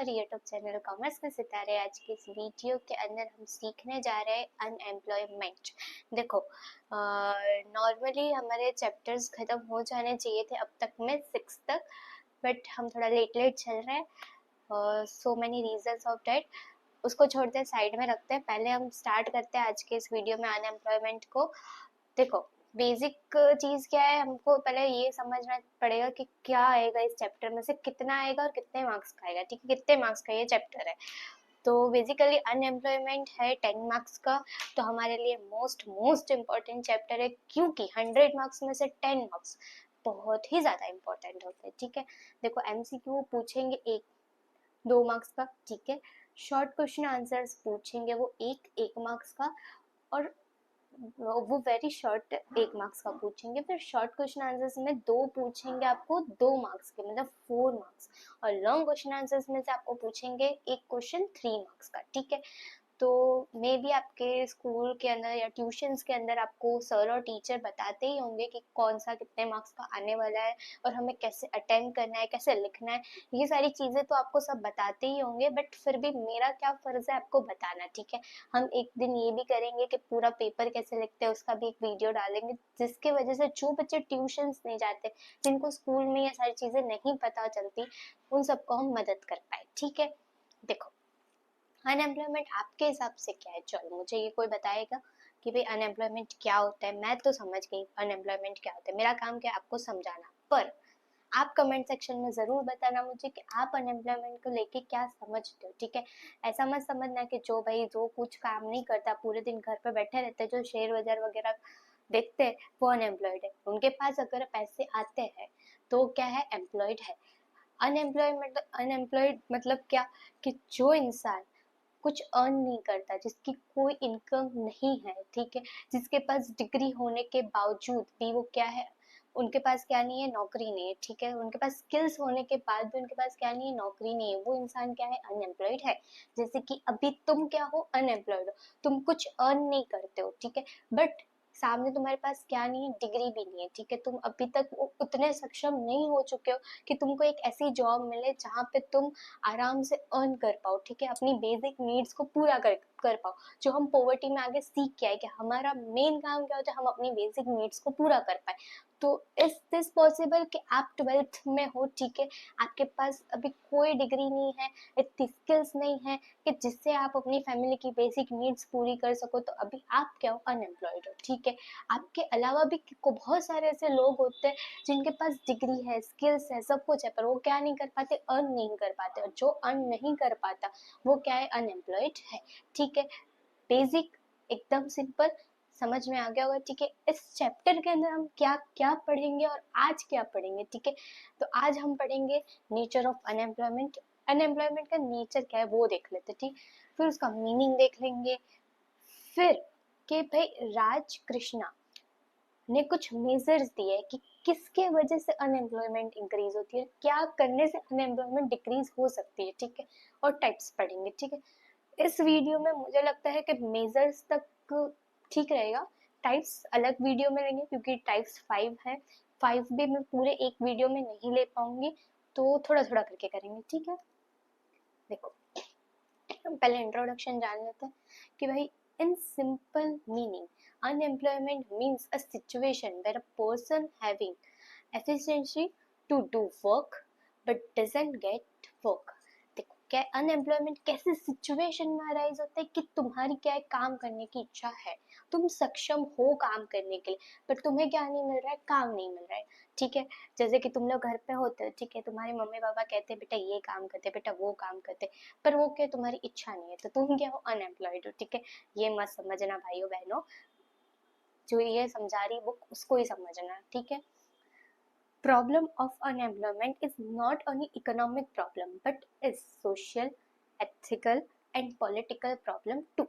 हमारे YouTube channel commerce में सितारे। आज की इस वीडियो के अंदर हम सीखने जा रहे हैं अनएम्प्लॉयमेंट। देखो, नॉर्मली हमारे चैप्टर्स खत्म हो जाने चाहिए थे अब तक में 6 तक, बट हम थोड़ा लेट चल रहे हैं। So many reasons of that, उसको छोड़ते हैं, साइड में रखते हैं। पहले हम स्टार्ट करते हैं आज के इस वीडियो में अनएम्प्लॉयमेंट को। देखो, बेसिक चीज क्या है, हमको पहले ये समझना पड़ेगा कि क्या आएगा इस चैप्टर में से, कितना आएगा और कितने मार्क्स का आएगा। ठीक है, कितने मार्क्स का ये चैप्टर है। तो बेसिकली अनएम्प्लॉयमेंट है 10 मार्क्स का, तो हमारे लिए मोस्ट इम्पोर्टेंट चैप्टर है, क्योंकि 100 मार्क्स में से 10 मार्क्स बहुत ही ज्यादा इम्पोर्टेंट होते हैं। ठीक है, देखो एमसीक्यू पूछेंगे 1-2 मार्क्स का, ठीक है। शॉर्ट क्वेश्चन आंसर्स पूछेंगे वो एक मार्क्स का, और वो वेरी शॉर्ट 1 मार्क्स का पूछेंगे। फिर शॉर्ट क्वेश्चन आंसर्स में 2 पूछेंगे आपको 2 मार्क्स के, मतलब 4 मार्क्स। और लॉन्ग क्वेश्चन आंसर्स में से आपको पूछेंगे एक क्वेश्चन 3 मार्क्स का। ठीक है, तो मे भी आपके स्कूल के अंदर या ट्यूशन्स के अंदर आपको सर और टीचर बताते ही होंगे कि कौन सा कितने मार्क्स का आने वाला है और हमें कैसे अटेम्प्ट करना है, कैसे लिखना है। ये सारी चीज़ें तो आपको सब बताते ही होंगे, बट फिर भी मेरा क्या फ़र्ज़ है आपको बताना। ठीक है, हम एक दिन ये भी करेंगे कि पूरा पेपर कैसे लिखते हैं उसका भी एक वीडियो डालेंगे, जिसकी वजह से जो बच्चे ट्यूशन्स नहीं जाते, जिनको स्कूल में ये सारी चीज़ें नहीं पता चलती, उन सबको हम मदद कर पाए। ठीक है, देखो अनएम्प्लॉयमेंट आपके हिसाब से क्या है? चलो मुझे ये कोई बताएगा कि भाई अनएम्प्लॉयमेंट क्या होता है। मैं तो समझ गई अनएम्प्लॉयमेंट क्या होता है, मेरा काम क्या है आपको समझाना। पर आप कमेंट सेक्शन में ज़रूर बताना मुझे कि आप अनएम्प्लॉयमेंट को लेके क्या समझते हो। ठीक है, ऐसा मत समझना कि जो कुछ काम नहीं करता, पूरे दिन घर पे बैठे रहते हैं, जो शेयर बाजार वगैरह देखते हैं, वो अनएम्प्लॉयड है। उनके पास अगर पैसे आते हैं तो क्या है, एम्प्लॉयड है। अनएम्प्लॉयड मतलब क्या, कि जो इंसान कुछ अर्न नहीं करता, जिसकी कोई इनकम नहीं है, ठीक है, जिसके पास डिग्री होने के बावजूद भी वो क्या है, उनके पास क्या नहीं है, नौकरी नहीं है। ठीक है, उनके पास स्किल्स होने के बाद भी उनके पास क्या नहीं है, नौकरी नहीं है। वो इंसान क्या है, अनएम्प्लॉयड है। जैसे कि अभी तुम क्या हो, अनएम्प्लॉयड हो, तुम कुछ अर्न नहीं करते हो, ठीक है, बट सामने तुम्हारे पास क्या नहीं है, डिग्री भी नहीं है। ठीक है, तुम अभी तक उतने सक्षम नहीं हो चुके हो कि तुमको एक ऐसी जॉब मिले जहाँ पे तुम आराम से अर्न कर पाओ। ठीक है, अपनी बेसिक नीड्स को पूरा कर पाओ। जो हम पॉवर्टी में आगे सीख के आए कि हमारा मेन काम क्या होता है, हम अपनी बेसिक नीड्स को पूरा कर पाए। तो इज दिस पॉसिबल कि आप 12th में हो, ठीक है, आपके पास अभी कोई डिग्री नहीं है, इतनी स्किल्स नहीं है कि जिससे आप अपनी फैमिली की बेसिक नीड्स पूरी कर सको, तो अभी आप क्या हो, अनएम्प्लॉयड हो। ठीक है, आपके अलावा भी बहुत सारे ऐसे लोग होते हैं जिनके पास डिग्री है, स्किल्स है, सब कुछ है, पर वो क्या नहीं कर पाते, अर्न नहीं कर पाते। और जो अर्न नहीं कर पाता वो क्या है, अनएम्प्लॉयड है। ठीक है, बेसिक एकदम सिंपल समझ में आ गया होगा। ठीक है, इस चैप्टर के अंदर हम क्या क्या पढ़ेंगे और आज क्या पढ़ेंगे। ठीक है, तो आज हम पढ़ेंगे नेचर ऑफ अनएम्प्लॉयमेंट। अनएम्प्लॉयमेंट का नेचर क्या है वो देख लेते, ठीक, फिर उसका मीनिंग देख लेंगे। फिर कि भाई राज कृष्णा ने कुछ मेजर्स दिए कि किसके वजह से अनएम्प्लॉयमेंट इंक्रीज होती है, क्या करने से अनएम्प्लॉयमेंट डिक्रीज हो सकती है। ठीक है, और टाइप्स पढ़ेंगे। ठीक है, इस वीडियो में मुझे लगता है कि मेजर्स तक ठीक रहेगा, टाइप्स अलग वीडियो में लेंगे, क्योंकि टाइप्स 5 है। 5 भी मैं पूरे एक वीडियो में नहीं ले पाऊंगी, तो थोड़ा थोड़ा करके करेंगे। ठीक है, देखो हम पहले इंट्रोडक्शन जान लेते हैं कि भाई in simple meaning unemployment means a situation where a person having efficiency to do work but doesn't get work। देखो क्या अनएम्प्लॉयमेंट कैसे सिचुएशन में अराइज होता है कि तुम्हारी क्या है, काम करने की इच्छा है, तुम सक्षम हो काम करने के लिए, पर तुम्हें क्या नहीं मिल रहा है, काम नहीं मिल रहा है। ठीक है, जैसे कि तुम लोग घर पे होते हो, ठीक है, तुम्हारे मम्मी पापा कहते हैं बेटा ये काम करते, बेटा वो काम करते, पर वो क्या तुम्हारी इच्छा नहीं है, तो तुम क्या हो, अनएम्प्लॉयड हो। ठीक है, ये मत समझना भाइयों बहनों, जो ये समझा रही बुक उसको ही समझना। ठीक है, problem of unemployment is not only economic problem but is social, ethical and political problem too।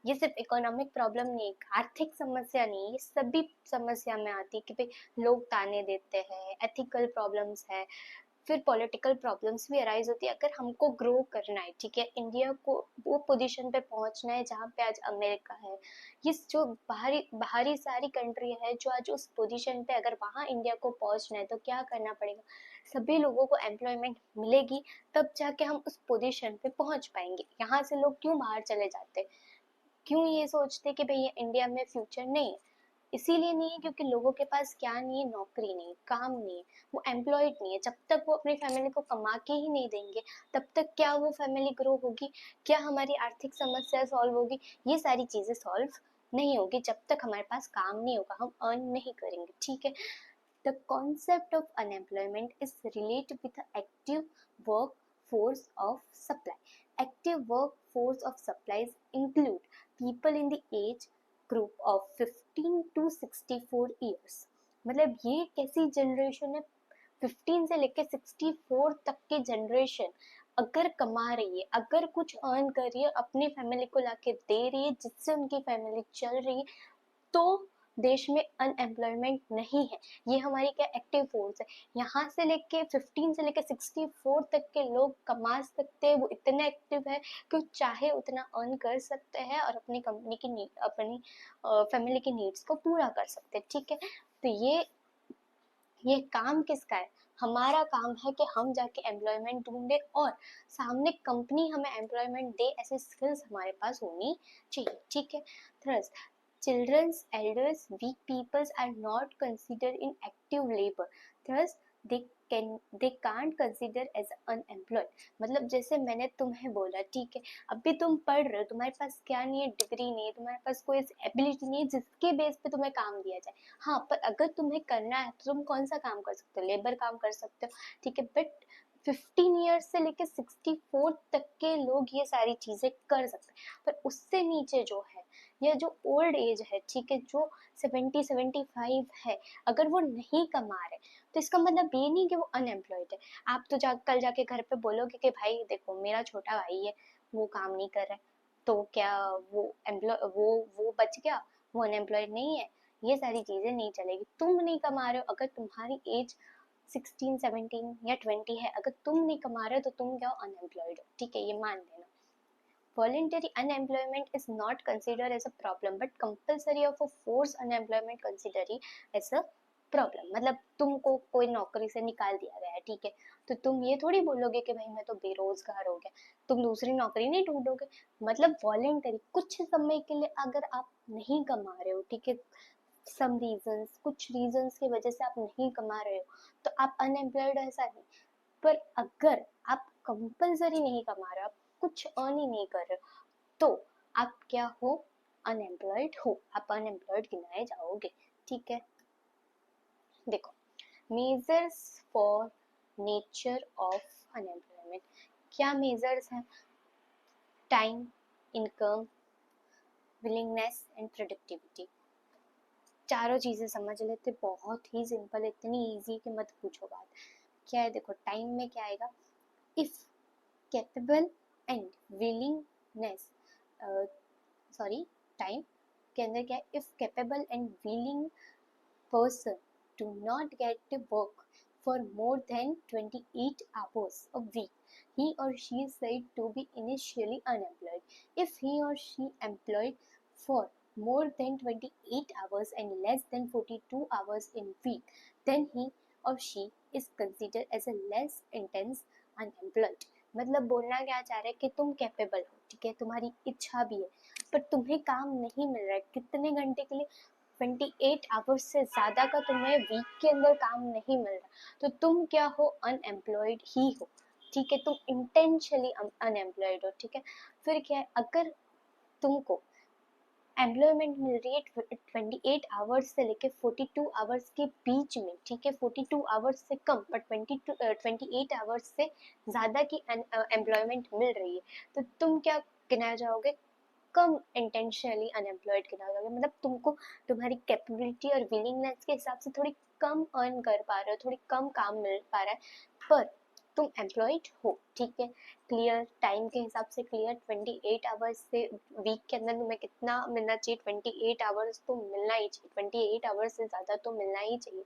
ये सिर्फ इकोनॉमिक प्रॉब्लम नहीं, आर्थिक समस्या नहीं, ये सभी समस्या में आती है कि भाई लोग ताने देते हैं, एथिकल प्रॉब्लम्स है, फिर पॉलिटिकल प्रॉब्लम्स भी अराइज होती है। अगर हमको ग्रो करना है, ठीक है, इंडिया को वो पोजीशन पे पहुंचना है जहाँ पे आज अमेरिका है, ये जो बाहरी बाहरी सारी कंट्री है जो आज उस पोजीशन पे, अगर वहाँ इंडिया को पहुंचना है तो क्या करना पड़ेगा, सभी लोगों को एम्प्लॉयमेंट मिलेगी तब जाके हम उस पोजीशन पे पहुंच पाएंगे। यहाँ से लोग क्यों बाहर चले जाते, क्यों ये सोचते कि भाई इंडिया में फ्यूचर नहीं है, इसीलिए नहीं है क्योंकि लोगों के पास क्या नहीं है, नौकरी नहीं, काम नहीं है, वो एम्प्लॉयड नहीं है। जब तक वो अपनी फैमिली को कमा के ही नहीं देंगे तब तक क्या वो फैमिली ग्रो होगी, क्या हमारी आर्थिक समस्या सॉल्व होगी, ये सारी चीजें सॉल्व नहीं होगी जब तक हमारे पास काम नहीं होगा, हम अर्न नहीं करेंगे, ठीक है। The concept of unemployment is relate with active work force of supply. Active workforce of supplies include people in the age group of 15 to 64 years. मतलब ये कैसी जनरेशन है, 15 से लेके 64 तक की जनरेशन अगर कमा रही है, अगर कुछ अर्न कर रही है, अपनी फैमिली को लाके दे रही है जिससे उनकी फैमिली चल रही है, तो देश में अनएम्प्लॉयमेंट नहीं है। ये हमारी क्या एक्टिव फोर्स है। यहाँ से लेके 15 से लेके 64 तक के लोग कमा सकते हैं, वो इतने एक्टिव है कि चाहे उतना अर्न कर सकते हैं और अपनी कंपनी की नीड, अपनी फैमिली की नीड्स को पूरा कर सकते हैं, ठीक है। तो ये काम किसका है, हमारा काम है कि हम जाके एम्प्लॉयमेंट ढूंढे और सामने कंपनी हमें एम्प्लॉयमेंट दे, ऐसे स्किल्स हमारे पास होनी चाहिए, ठीक है। Third, children's elders weak peoples are not considered in active labor, thus they can't consider as unemployed। मतलब जैसे मैंने तुम्हें बोला, ठीक है, अभी तुम पढ़ रहे हो, तुम्हारे पास क्या नहीं है, डिग्री नहीं है, तुम्हारे पास कोई एबिलिटी नहीं है जिसके बेस पे तुम्हें काम दिया जाए। हाँ, पर अगर तुम्हें करना है तो तुम कौन सा काम कर सकते हो, लेबर काम कर सकते हो, ठीक है। बट 15 ईयर्स से लेकर 64 तक के लोग ये सारी चीजें कर सकते हैं, पर उससे नीचे जो है या जो ओल्ड एज है, ठीक है, जो 70-75 है, अगर वो नहीं कमा रहे तो इसका मतलब ये नहीं कि वो अनएम्प्लॉयड है। आप तो कल जाके घर पे बोलोगे कि भाई देखो मेरा छोटा भाई है, वो काम नहीं कर रहा है, तो क्या वो एम्प्लॉय वो बच गया, वो अनएम्प्लॉयड नहीं है। ये सारी चीजें नहीं चलेगी। तुम नहीं कमा रहे हो, अगर तुम्हारी एज 16, 17 या 20 है, अगर तुम नहीं कमा रहे हो तो तुम क्या हो, अनएम्प्लॉयड हो, ठीक है, ये मान लेना। Voluntary unemployment is not considered as a problem, but compulsory of a forced unemployment considered as a problem. मतलब तुमको कोई नौकरी से निकाल दिया गया है, ठीक है, तो तुम ये थोड़ी बोलोगे कि भाई मैं तो बेरोजगार हो गया, तुम दूसरी नौकरी नहीं ढूंढोगे। मतलब वॉलेंटरी, कुछ समय के लिए अगर आप नहीं कमा रहे हो, ठीक है, सम रीजंस, कुछ रीजंस की वजह से आप नहीं कमा रहे हो तो आप अनएम्प्लॉयड, ऐसा नहीं। पर अगर आप कंपल्सरी नहीं कमा रहे, आप कुछ अर्न ही नहीं कर रहे, तो आप क्या हो, अनएम्प्लॉयड हो, आप अनएम्प्लॉयड गिनाए जाओगे, ठीक है। देखो, measures for nature of unemployment, क्या मेजर्स हैं, time, income, willingness and productivity. चारों चीजें समझ लेते, बहुत ही सिंपल, इतनी इजी कि मत पूछो बात। क्या है, देखो टाइम में क्या आएगा, if capable and willingness, sorry, time के अंदर क्या है, if capable and willing person do not get to work for more than 28 hours a week, he or she is said to be initially unemployed. If he or she employed for more than 28 hours and less than 42 hours in week, then he or she is considered as a less intense unemployed। मतलब बोलना क्या चाह रहे हैं कि तुम capable हो, ठीक है, तुम्हारी इच्छा भी है, पर तुम्हें काम नहीं मिल रहा है, कितने घंटे के लिए, 28 आवर्स से ज़्यादा का तुम्हें वीक के अंदर काम नहीं मिल रहा, तो तुम क्या हो, अनएम्प्लॉयड ही हो, ठीक है, तुम इंटेंशनली अनएम्प्लॉयड हो, ठीक है। फिर क्या है, अगर तुमको एम्प्लॉयमेंट मिल रही है 28 आवर्स से लेके 42 आवर्स के बीच में, ठीक है, 42 आवर्स से कम पर 28 आवर्स से ज़्यादा की एम्प्लॉयमेंट मिल रही है, तो तुम क्या गिनाए जाओगे, कम इंटेंशनली अनएम्प्लॉयड गिना जाओगे। मतलब तुमको तुम्हारी कैपेबिलिटी और विलिंगनेस के हिसाब से थोड़ी कम अर्न कर पा रहे हो, थोड़ी कम काम मिल पा रहा है, पर तुम एम्प्लॉयड हो, ठीक है। क्लियर, टाइम के हिसाब से क्लियर, 28 आवर्स से वीक के अंदर तुम्हें कितना मिलना चाहिए, 28 आवर्स तो मिलना ही चाहिए, 28 आवर्स से ज़्यादा तो मिलना ही चाहिए,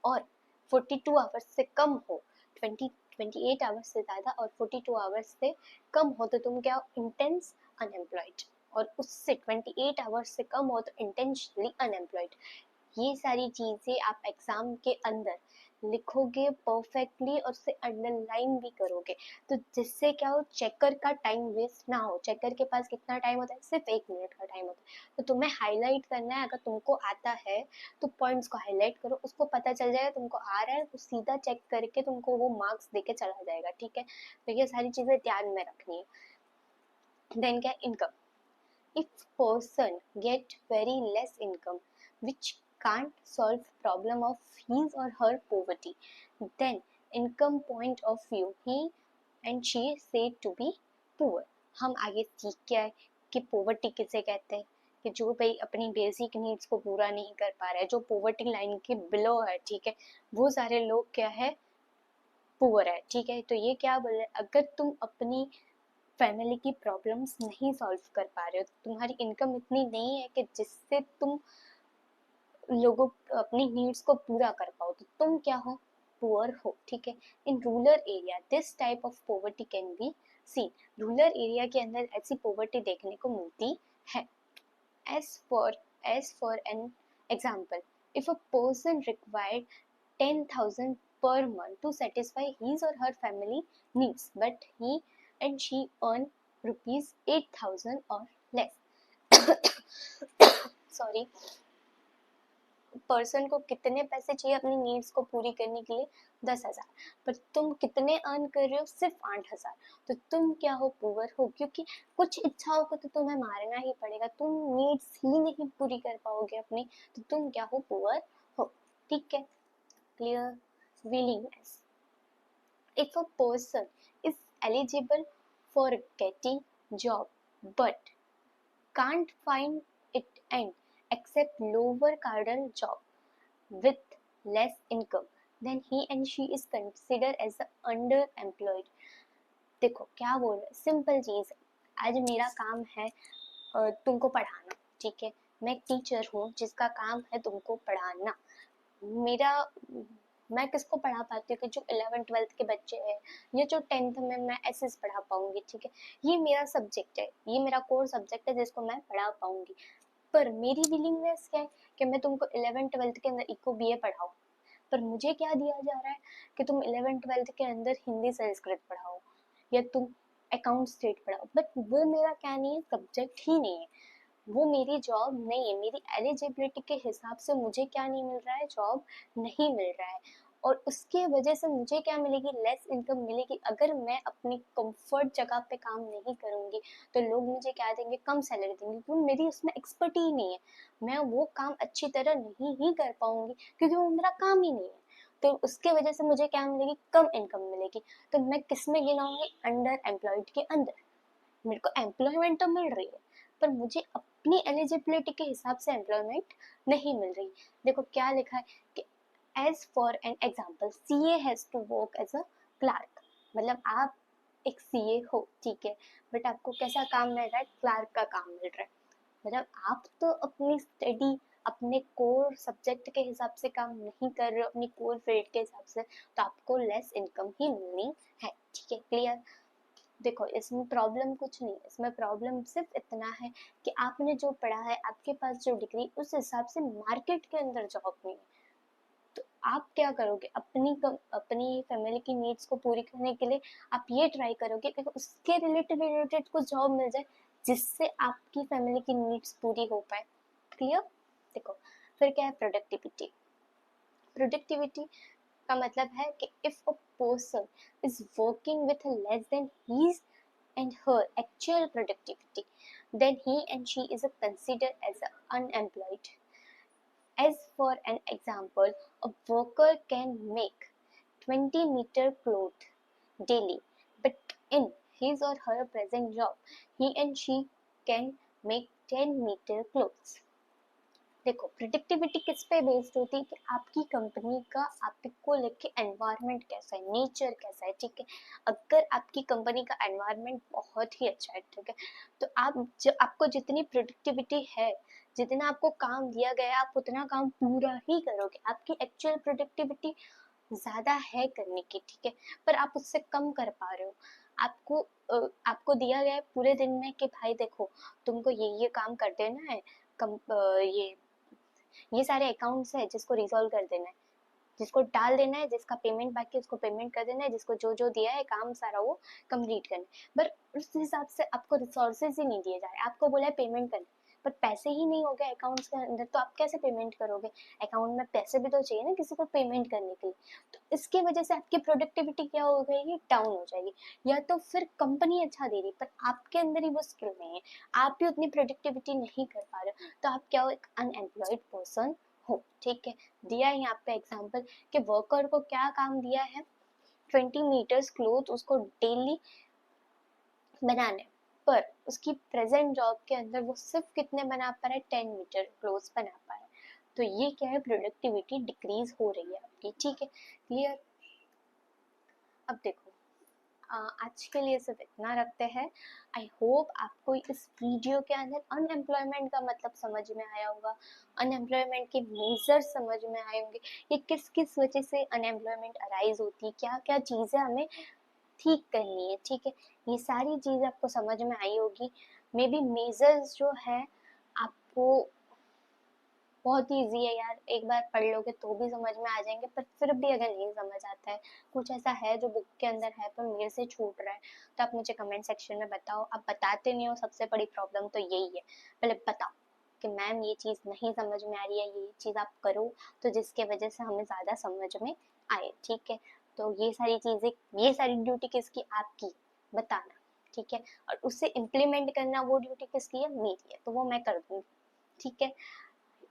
और 42 आवर्स से कम हो, 20 28 आवर्स से ज़्यादा और 42 आवर्स से कम हो तो तुम क्या हो, इंटेंस अनएम्प्लॉयड, और उससे 28 आवर्स से कम हो तो इंटेंशनली अनएम्प्लॉयड। ये सारी चीज़ें आप एग्ज़ाम के अंदर लिखोगे परफेक्टली और उसे अंडरलाइन भी करोगे, तो जिससे क्या हो, चेकर का टाइम वेस्ट ना हो। चेकर के पास कितना टाइम होता है, सिर्फ 1 मिनट का टाइम होता है, तो तुम्हें हाईलाइट करना है। अगर तुमको आता है तो पॉइंट्स को हाईलाइट करो, उसको पता चल जाएगा तुमको आ रहा है, तो सीधा चेक करके तुमको वो मार्क्स देके चला जाएगा, ठीक है। तो ये सारी चीज़ें ध्यान में रखनी है। देन क्या, income. If person get very less income which can't solve problem of his or her poverty, then income point of view he and she said to be poor। हम आगे सीख क्या है कि पोवर्टी किसे कहते हैं, कि जो भाई अपनी बेसिक नीड्स को पूरा नहीं कर पा रहा है, जो पोवर्टी लाइन के बिलो है, ठीक है, वो सारे लोग क्या है, पुअर है, ठीक है। तो ये क्या बोल रहे हैं, अगर तुम अपनी फैमिली की प्रॉब्लम्स नहीं सॉल्व कर पा रहे हो, तुम्हारी इनकम इतनी नहीं है कि जिससे तुम लोगों अपनी नीड्स को पूरा कर पाओ, तो तुम क्या हो, पुअर हो, ठीक है। In rural area this type of poverty can be seen. Rural area के अंदर ऐसी पॉवर्टी देखने को मिलती है। As for an example, if a person required 10,000 per month to satisfy his or her family needs, but he and she earn rupees 8,000 or less। Sorry, person को कितने पैसे चाहिए अपनी नीड्स को पूरी करने के लिए, 10,000, पर तुम कितने अर्न कर रहे हो, सिर्फ 8,000, तो तुम क्या हो, पुअर हो। क्योंकि कुछ इच्छाओं को तो तुम्हें मारना ही पड़ेगा, तुम नीड्स ही नहीं पूरी कर पाओगे अपनी, तो तुम क्या हो, पुअर हो, ठीक है। Clear. willingness, if a person is eligible for getting job but can't find it and accept lower cadre job with less income, then he and she is considered as a underemployed। देखो क्या बोल रहे, simple चीज है। आज मेरा काम है तुमको पढ़ाना, ठीक है। मैं एक टीचर हूँ जिसका काम है तुमको पढ़ाना। मेरा मैं किसको पढ़ा पाती हूँ, कि जो 11th-12th के बच्चे हैं, या जो 10th में मैं एसएस पढ़ा पाऊंगी, ठीक है। ये मेरा सब्जेक्ट है, ये मेरा कोर सब्जेक्ट है जिसको मैं पढ़ा पाऊंगी। पर मेरी विलिंगनेस क्या है कि मैं तुमको 11th-12th के अंदर इको बीए पढ़ाऊँ, पर मुझे क्या दिया जा रहा है कि तुम 11th-12th के अंदर हिंदी संस्कृत पढ़ाओ, या तुम अकाउंट स्टेट पढ़ाओ, बट वो मेरा क्या नहीं है, सब्जेक्ट ही नहीं है, वो मेरी जॉब नहीं है। मेरी एलिजिबिलिटी के हिसाब से मुझे क्या नहीं मिल रहा है, जॉब नहीं मिल रहा है, और उसके वजह से मुझे क्या मिलेगी, लेस इनकम मिलेगी। अगर मैं अपनी कंफर्ट जगह पे काम नहीं करूँगी तो लोग मुझे क्या देंगे, कम सैलरी देंगे, क्योंकि मेरी उसमें एक्सपर्टी ही नहीं है, मैं वो काम अच्छी तरह नहीं ही कर पाऊंगी, क्योंकि वो मेरा काम ही नहीं है। तो उसके वजह से मुझे क्या मिलेगी, कम इनकम मिलेगी। तो मैं किस में गिनाऊंगी, अंडर एम्प्लॉयड के अंदर। मेरे को एम्प्लॉयमेंट तो मिल रही है, पर मुझे अपनी एलिजिबिलिटी के हिसाब से एम्प्लॉयमेंट नहीं मिल रही। देखो क्या लिखा है कि as for an example CA has to work as a clerk. मतलब आप एक सीए हो, ठीक है, बट आपको कैसा काम मिल रहा है, क्लार्क का काम मिल रहा है। मतलब आप तो अपनी स्टडी, अपने कोर सब्जेक्ट के हिसाब से काम नहीं कर रहे हो, अपनी कोर फील्ड के हिसाब से, तो आपको लेस इनकम ही मिलनी है, ठीक है। क्लियर। देखो इसमें प्रॉब्लम कुछ नहीं, इसमें प्रॉब्लम सिर्फ इतना है कि आपने जो पढ़ा है, आपके पास जो डिग्री, उस हिसाब से मार्केट के अंदर जॉब नहीं है। तो आप क्या करोगे, अपनी फैमिली की नीड्स को पूरी करने के लिए आप ये ट्राई करोगे कि उसके रिलेटेड कुछ जॉब मिल जाए जिससे आपकी फैमिली की नीड्स पूरी हो पाए। क्लियर। देखो फिर क्या है, प्रोडक्टिविटी। प्रोडक्टिविटी का मतलब है कि if a person is working with less than his and her actual productivity, then he and she is considered as unemployed। As for an example, a worker can make 20-meter cloth daily, but in his or her present job, he and she can make 10-meter clothes। देखो productivity किस पे based होती है, कि आपकी company का आपको लेके एनवायरनमेंट कैसा है, नेचर कैसा है, ठीक है। अगर आपकी कंपनी का एनवायरनमेंट बहुत ही अच्छा है, ठीक है, तो आपको जितनी प्रोडक्टिविटी है, जितना आपको काम दिया गया है, आप उतना काम पूरा ही करोगे। आपकी एक्चुअल प्रोडक्टिविटी ज़्यादा है करने की, ठीक है, पर आप उससे कम कर पा रहे हो। आपको आपको दिया गया है पूरे दिन में कि भाई देखो तुमको ये काम कर देना है, ये सारे अकाउंट्स है जिसको रिजॉल्व कर देना है, जिसको डाल देना है, जिसका पेमेंट बाकी है उसको पेमेंट कर देना है, जिसको जो जो दिया है काम सारा वो कंप्लीट करना है। पर उस हिसाब से आपको रिसोर्सेज ही नहीं दिए जा रहे, आपको बोला है पेमेंट करना, पर पैसे ही नहीं हो गए अकाउंट्स के अंदर, तो आप कैसे पेमेंट करोगे? अकाउंट में पैसे भी तो चाहिए ना किसी को पेमेंट करने के लिए। तो इसकी वजह से आपकी प्रोडक्टिविटी क्या हो गई, डाउन हो जाएगी। या तो फिर कंपनी अच्छा दे रही पर आपके अंदर ही वो स्किल नहीं है, आप भी उतनी प्रोडक्टिविटी नहीं कर पा रहे हो, तो आप क्या हो, एक अनएम्प्लॉयड पर्सन हो, ठीक है। दिया है यहाँ पे एग्जाम्पल कि वर्कर को क्या काम दिया है, 20 मीटर्स क्लोथ उसको डेली बनाने, पर उसकी प्रेजेंट जॉब के अंदर वो सिर्फ कितने बना पा रहा है, 10 मीटर क्लोथ बना पा रहा है। तो ये क्या है, प्रोडक्टिविटी डिक्रीज हो रही है आपकी, ठीक है, क्लियर। अब देखो आज के लिए सिर्फ इतना रखते हैं। आई होप आपको इस वीडियो के अंदर अनएम्प्लॉयमेंट का मतलब समझ में आया होगा, अनएम्प्लॉयमेंट के मेजर समझ में आए होंगे, ये किस किस वजह से अनएम्प्लॉयमेंट अराइज होती है, क्या क्या चीज़ें हमें ठीक करनी है, ठीक है, ये सारी चीज़ आपको समझ में आई होगी। मे बी मेजर्स जो है आपको बहुत ईजी है यार, एक बार पढ़ लोगे तो भी समझ में आ जाएंगे, पर फिर भी अगर नहीं समझ आता है, कुछ ऐसा है जो बुक के अंदर है पर मेरे से छूट रहा है, तो आप मुझे कमेंट सेक्शन में बताओ। आप बताते नहीं हो, सबसे बड़ी प्रॉब्लम तो यही है। पहले बताओ कि मैम ये चीज़ नहीं समझ में आ रही है, ये चीज़ आप करो, तो जिसके वजह से हमें ज़्यादा समझ में आए, ठीक है। तो ये सारी चीज़ें, ये सारी ड्यूटी किसकी, आपकी, बताना, ठीक है, और उससे इम्प्लीमेंट करना वो ड्यूटी किसकी है, मेरी है, तो वो मैं कर दूँगी, ठीक है।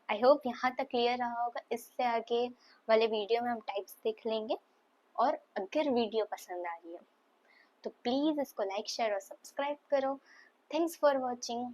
आई होप यहाँ तक क्लियर रहा होगा। इससे आगे वाले वीडियो में हम टाइप्स देख लेंगे, और अगर वीडियो पसंद आ रही है तो प्लीज़ इसको लाइक शेयर और सब्सक्राइब करो। Thanks for watching.